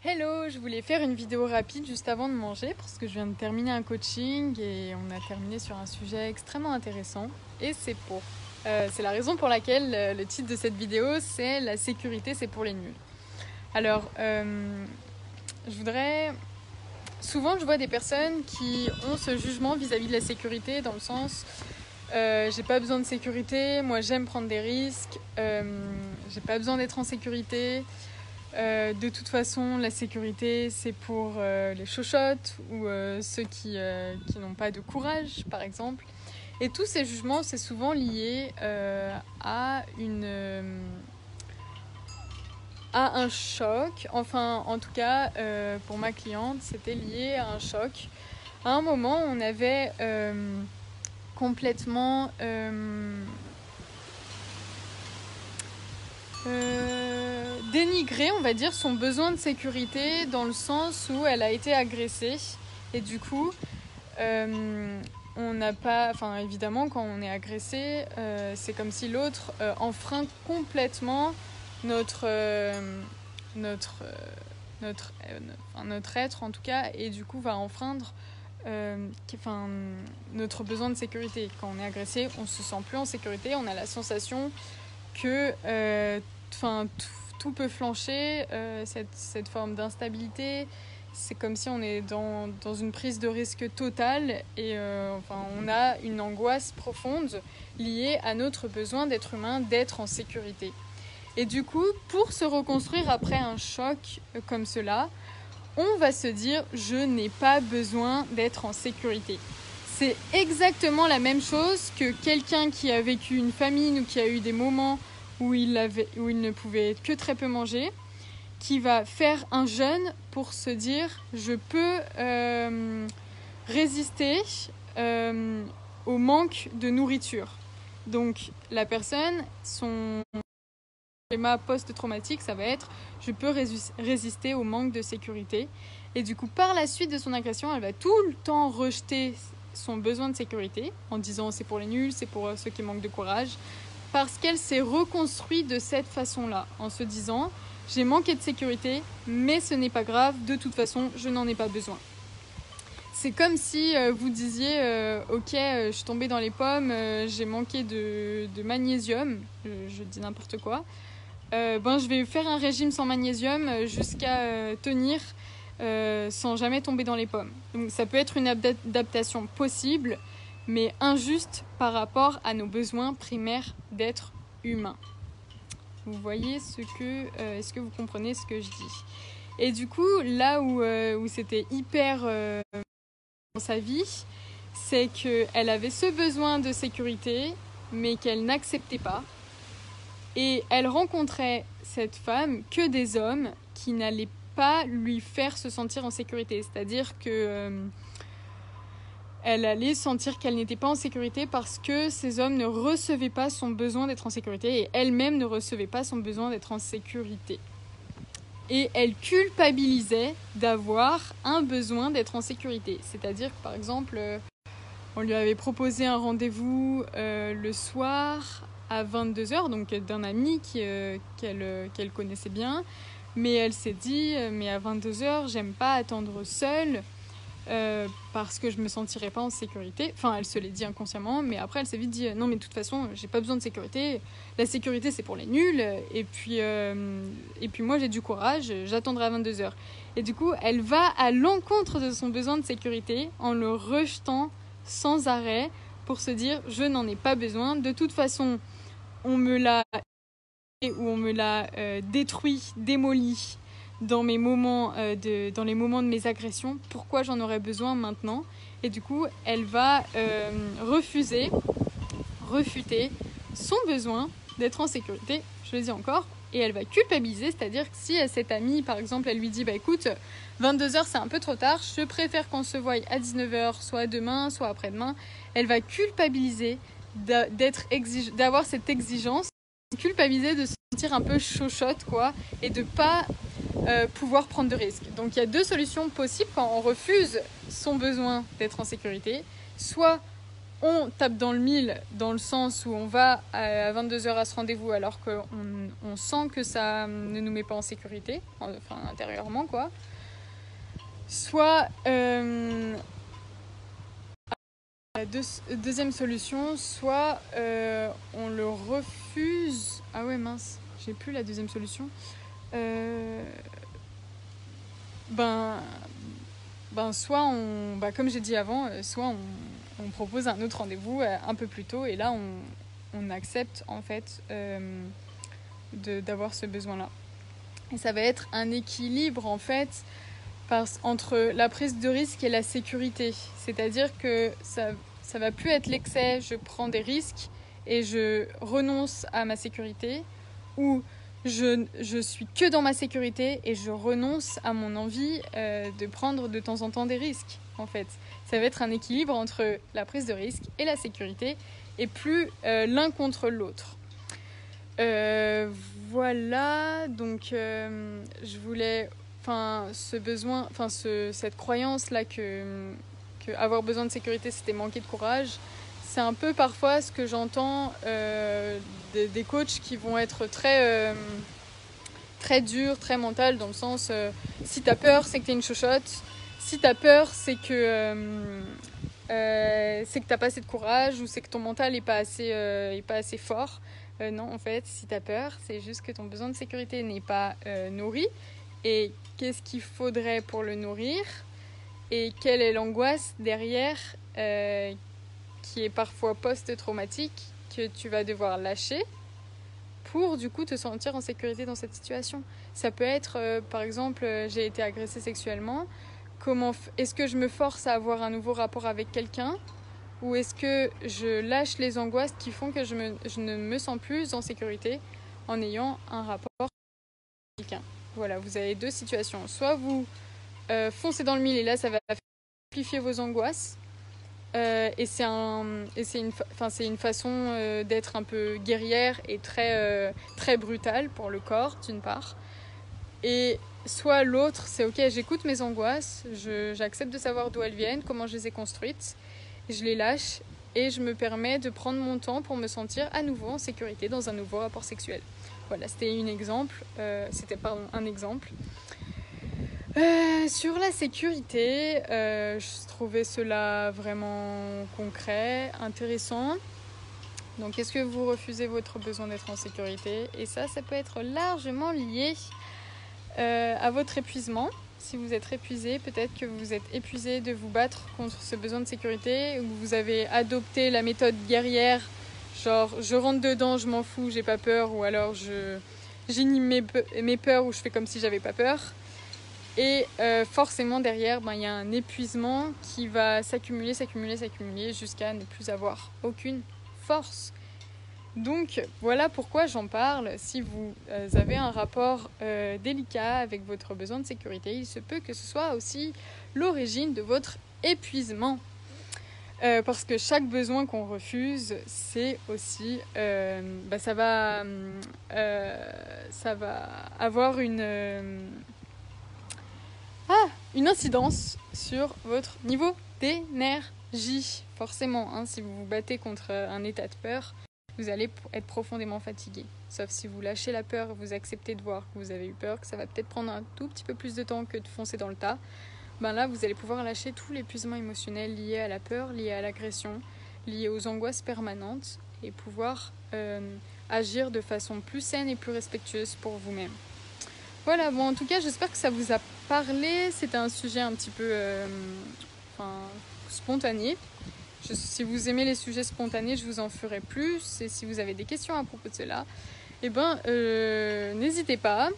Hello, je voulais faire une vidéo rapide juste avant de manger parce que je viens de terminer un coaching et on a terminé sur un sujet extrêmement intéressant et c'est la raison pour laquelle le titre de cette vidéo c'est la sécurité c'est pour les nuls. Alors, souvent je vois des personnes qui ont ce jugement vis-à-vis de la sécurité dans le sens j'ai pas besoin de sécurité, moi j'aime prendre des risques, j'ai pas besoin d'être en sécurité. De toute façon, la sécurité, c'est pour les chochottes ou ceux qui n'ont pas de courage, par exemple. Et tous ces jugements, c'est souvent lié à un choc. Enfin, en tout cas, pour ma cliente, c'était lié à un choc. À un moment, on avait complètement... dénigrer, on va dire, son besoin de sécurité dans le sens où elle a été agressée et du coup on n'a pas, enfin évidemment quand on est agressé c'est comme si l'autre enfreint complètement notre être en tout cas et du coup va enfreindre notre besoin de sécurité. Quand on est agressé, on se sent plus en sécurité, on a la sensation que tout peut flancher, cette forme d'instabilité. C'est comme si on est dans une prise de risque totale et on a une angoisse profonde liée à notre besoin d'être humain, d'être en sécurité. Et du coup, pour se reconstruire après un choc comme cela, on va se dire « je n'ai pas besoin d'être en sécurité ». C'est exactement la même chose que quelqu'un qui a vécu une famine ou qui a eu des moments où il ne pouvait que très peu manger, qui va faire un jeûne pour se dire « je peux résister au manque de nourriture ». Donc la personne, son schéma post-traumatique, ça va être « je peux résister au manque de sécurité ». Et du coup, par la suite de son agression, elle va tout le temps rejeter son besoin de sécurité en disant c'est pour les nuls, c'est pour ceux qui manquent de courage, parce qu'elle s'est reconstruite de cette façon-là, en se disant j'ai manqué de sécurité, mais ce n'est pas grave, de toute façon, je n'en ai pas besoin. C'est comme si vous disiez ok, je suis tombée dans les pommes, j'ai manqué de magnésium, je dis n'importe quoi, je vais faire un régime sans magnésium jusqu'à tenir sans jamais tomber dans les pommes. Donc ça peut être une adaptation possible, mais injuste par rapport à nos besoins primaires d'être humain. Vous voyez est-ce que vous comprenez ce que je dis? Et du coup, là où c'était hyper dans sa vie, c'est qu'elle avait ce besoin de sécurité, mais qu'elle n'acceptait pas. Et elle rencontrait cette femme que des hommes qui n'allaient pas lui faire se sentir en sécurité. C'est-à-dire que elle allait sentir qu'elle n'était pas en sécurité parce que ces hommes ne recevaient pas son besoin d'être en sécurité et elle-même ne recevait pas son besoin d'être en sécurité. Et elle culpabilisait d'avoir un besoin d'être en sécurité. C'est-à-dire que, par exemple, on lui avait proposé un rendez-vous le soir à 22h, donc d'un ami qu'elle connaissait bien. Mais elle s'est dit, mais à 22h, j'aime pas attendre seule. Parce que je me sentirais pas en sécurité. Enfin, elle se l'est dit inconsciemment, mais après elle s'est vite dit non, mais de toute façon, j'ai pas besoin de sécurité. La sécurité, c'est pour les nuls. Et puis moi, j'ai du courage. J'attendrai à 22h. Et du coup, elle va à l'encontre de son besoin de sécurité en le rejetant sans arrêt pour se dire je n'en ai pas besoin. De toute façon, on me l'a détruit, démoli dans les moments de mes agressions, pourquoi j'en aurais besoin maintenant? Et du coup, elle va refuter son besoin d'être en sécurité, je le dis encore, et elle va culpabiliser, c'est-à-dire que si cette amie, par exemple, elle lui dit écoute, 22h c'est un peu trop tard, je préfère qu'on se voie à 19h, soit demain, soit après-demain, elle va culpabiliser d'avoir cette exigence, culpabiliser de se sentir un peu chochotte, quoi, et de pas pouvoir prendre de risques. Donc il y a deux solutions possibles quand on refuse son besoin d'être en sécurité. Soit on tape dans le mille, dans le sens où on va à 22h à ce rendez-vous alors qu'on on sent que ça ne nous met pas en sécurité, enfin intérieurement quoi. Soit la deuxième solution, soit on le refuse. Ah ouais mince, j'ai plus la deuxième solution. Soit comme j'ai dit avant, soit on propose un autre rendez-vous un peu plus tôt et là on accepte en fait d'avoir ce besoin-là. Et ça va être un équilibre en fait entre la prise de risque et la sécurité. C'est-à-dire que ça va plus être l'excès, je prends des risques et je renonce à ma sécurité, ou je suis que dans ma sécurité et je renonce à mon envie de prendre de temps en temps des risques. En fait, ça va être un équilibre entre la prise de risque et la sécurité et plus l'un contre l'autre. Voilà, donc je voulais, cette croyance là que avoir besoin de sécurité c'était manquer de courage. C'est un peu parfois ce que j'entends des coachs qui vont être très durs, très mentales, dans le sens si t'as peur, c'est que t'es une chochotte. Si t'as peur, c'est que t'as pas assez de courage, ou c'est que ton mental est pas assez fort. Non, en fait, si t'as peur, c'est juste que ton besoin de sécurité n'est pas nourri. Et qu'est-ce qu'il faudrait pour le nourrir ? Et quelle est l'angoisse derrière qui est parfois post-traumatique, que tu vas devoir lâcher pour du coup te sentir en sécurité dans cette situation. Ça peut être, par exemple, j'ai été agressée sexuellement. Est-ce que je me force à avoir un nouveau rapport avec quelqu'un, ou est-ce que je lâche les angoisses qui font que je ne me sens plus en sécurité en ayant un rapport avec quelqu'un. Voilà, vous avez deux situations. Soit vous foncez dans le mille et là ça va amplifier vos angoisses. Et c'est une façon d'être un peu guerrière et très brutale pour le corps, d'une part. Et soit l'autre, c'est ok, j'écoute mes angoisses, j'accepte de savoir d'où elles viennent, comment je les ai construites, je les lâche et je me permets de prendre mon temps pour me sentir à nouveau en sécurité dans un nouveau rapport sexuel. Voilà, c'était un exemple. Sur la sécurité, je trouvais cela vraiment concret, intéressant. Donc, est-ce que vous refusez votre besoin d'être en sécurité ? Et ça peut être largement lié à votre épuisement. Si vous êtes épuisé, peut-être que vous êtes épuisé de vous battre contre ce besoin de sécurité, ou vous avez adopté la méthode guerrière, genre je rentre dedans, je m'en fous, j'ai pas peur, ou alors j'inhibe mes peurs, ou je fais comme si j'avais pas peur. Et forcément derrière, il y a un épuisement qui va s'accumuler jusqu'à ne plus avoir aucune force. Donc voilà pourquoi j'en parle. Si vous avez un rapport délicat avec votre besoin de sécurité, il se peut que ce soit aussi l'origine de votre épuisement. Parce que chaque besoin qu'on refuse, c'est aussi ça va avoir une incidence sur votre niveau d'énergie. Forcément, si vous vous battez contre un état de peur, vous allez être profondément fatigué. Sauf si vous lâchez la peur, vous acceptez de voir que vous avez eu peur, que ça va peut-être prendre un tout petit peu plus de temps que de foncer dans le tas. Là, vous allez pouvoir lâcher tout l'épuisement émotionnel lié à la peur, lié à l'agression, lié aux angoisses permanentes, et pouvoir agir de façon plus saine et plus respectueuse pour vous-même. Voilà, en tout cas, j'espère que ça vous a parlé. C'était un sujet un petit peu spontané. Si vous aimez les sujets spontanés, je vous en ferai plus. Et si vous avez des questions à propos de cela, n'hésitez pas.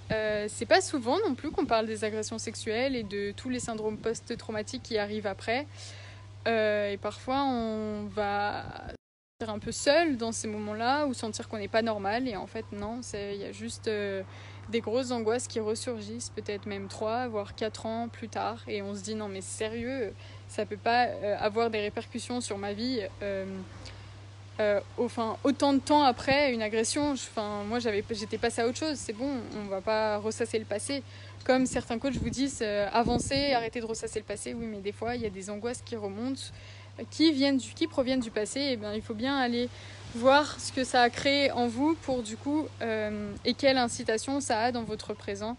C'est pas souvent non plus qu'on parle des agressions sexuelles et de tous les syndromes post-traumatiques qui arrivent après. Et parfois, on va se sentir un peu seul dans ces moments-là, ou sentir qu'on n'est pas normal. Et en fait, non, il y a juste des grosses angoisses qui ressurgissent, peut-être même 3, voire 4 ans plus tard. Et on se dit, non mais sérieux, ça peut pas avoir des répercussions sur ma vie autant de temps après une agression. Moi j'étais passée à autre chose, c'est bon, on va pas ressasser le passé. Comme certains coachs vous disent, avancez, arrêtez de ressasser le passé. Oui, mais des fois il y a des angoisses qui remontent, qui proviennent du passé. Et il faut bien aller voir ce que ça a créé en vous pour du coup, et quelle incitation ça a dans votre présent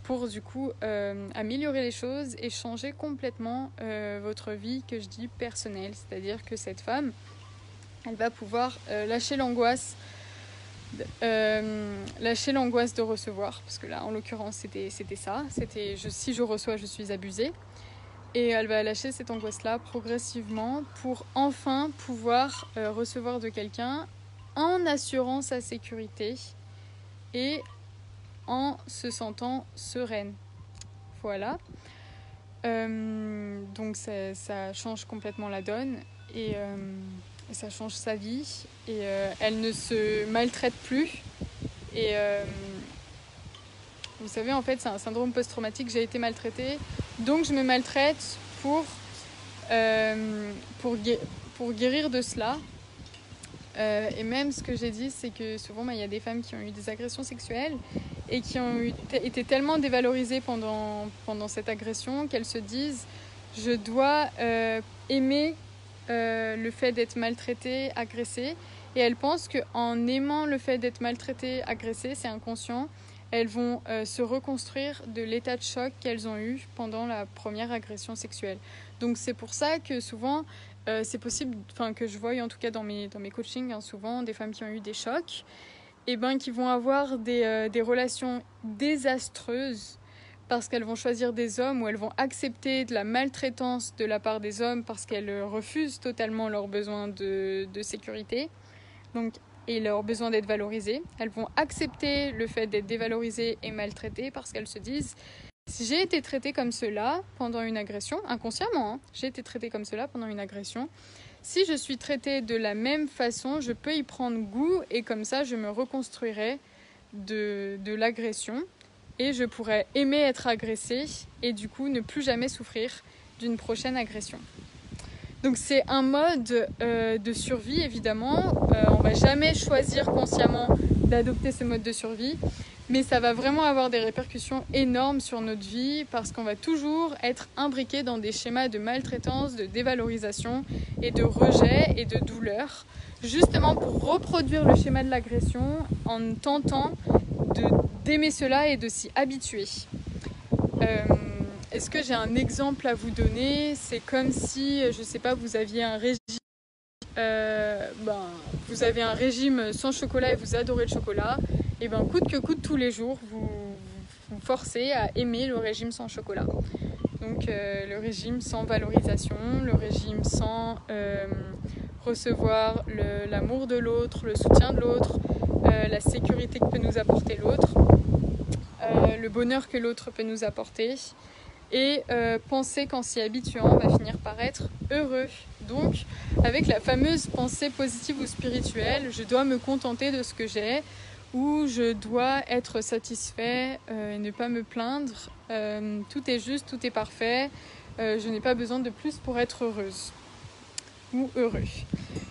pour du coup améliorer les choses et changer complètement votre vie, que je dis personnelle. C'est-à-dire que cette femme, elle va pouvoir lâcher l'angoisse de recevoir, parce que là en l'occurrence c'était ça, si je reçois je suis abusée, et elle va lâcher cette angoisse là progressivement pour enfin pouvoir recevoir de quelqu'un en assurant sa sécurité et en se sentant sereine. Voilà. Donc ça change complètement la donne et ça change sa vie et elle ne se maltraite plus. Et vous savez, en fait, c'est un syndrome post-traumatique. J'ai été maltraitée, donc je me maltraite pour guérir de cela. Et même ce que j'ai dit, c'est que souvent, il y a des femmes qui ont eu des agressions sexuelles et qui ont été tellement dévalorisées pendant cette agression qu'elles se disent « je dois aimer le fait d'être maltraitée, agressée ». Et elles pensent qu'en aimant le fait d'être maltraitée, agressée, c'est inconscient, elles vont se reconstruire de l'état de choc qu'elles ont eu pendant la première agression sexuelle. Donc c'est pour ça que souvent, c'est possible, que je vois en tout cas dans mes coachings, souvent des femmes qui ont eu des chocs, et qui vont avoir des relations désastreuses parce qu'elles vont choisir des hommes ou elles vont accepter de la maltraitance de la part des hommes parce qu'elles refusent totalement leurs besoins de sécurité et leur besoin d'être valorisées. Elles vont accepter le fait d'être dévalorisées et maltraitées parce qu'elles se disent « si j'ai été traitée comme cela pendant une agression, inconsciemment, j'ai été traitée comme cela pendant une agression, si je suis traitée de la même façon, je peux y prendre goût et comme ça, je me reconstruirai de l'agression et je pourrais aimer être agressée et du coup ne plus jamais souffrir d'une prochaine agression. » Donc c'est un mode de survie, évidemment. On ne va jamais choisir consciemment d'adopter ce mode de survie, mais ça va vraiment avoir des répercussions énormes sur notre vie parce qu'on va toujours être imbriqué dans des schémas de maltraitance, de dévalorisation et de rejet et de douleur, justement pour reproduire le schéma de l'agression en tentant d'aimer cela et de s'y habituer. Est-ce que j'ai un exemple à vous donner ? C'est comme si, je ne sais pas, vous aviez un régime, vous avez un régime sans chocolat et vous adorez le chocolat, et coûte que coûte tous les jours, vous forcez à aimer le régime sans chocolat. Donc le régime sans valorisation, le régime sans recevoir l'amour de l'autre, le soutien de l'autre, la sécurité que peut nous apporter l'autre, le bonheur que l'autre peut nous apporter. Et penser qu'en s'y habituant, on va finir par être heureux. Donc, avec la fameuse pensée positive ou spirituelle, je dois me contenter de ce que j'ai, ou je dois être satisfait et ne pas me plaindre. Tout est juste, tout est parfait. Je n'ai pas besoin de plus pour être heureuse ou heureux.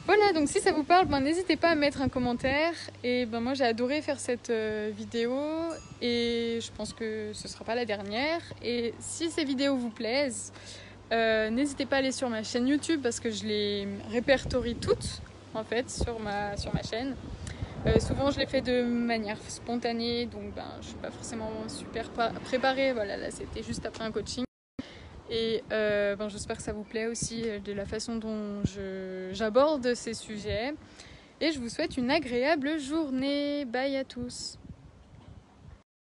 Voilà, donc si ça vous parle, n'hésitez pas à mettre un commentaire. Et moi j'ai adoré faire cette vidéo et je pense que ce ne sera pas la dernière. Et si ces vidéos vous plaisent, n'hésitez pas à aller sur ma chaîne YouTube parce que je les répertorie toutes en fait sur ma chaîne. Souvent je les fais de manière spontanée, donc je ne suis pas forcément super préparée. Voilà, là c'était juste après un coaching. Et j'espère que ça vous plaît aussi de la façon dont j'aborde ces sujets. Et je vous souhaite une agréable journée. Bye à tous.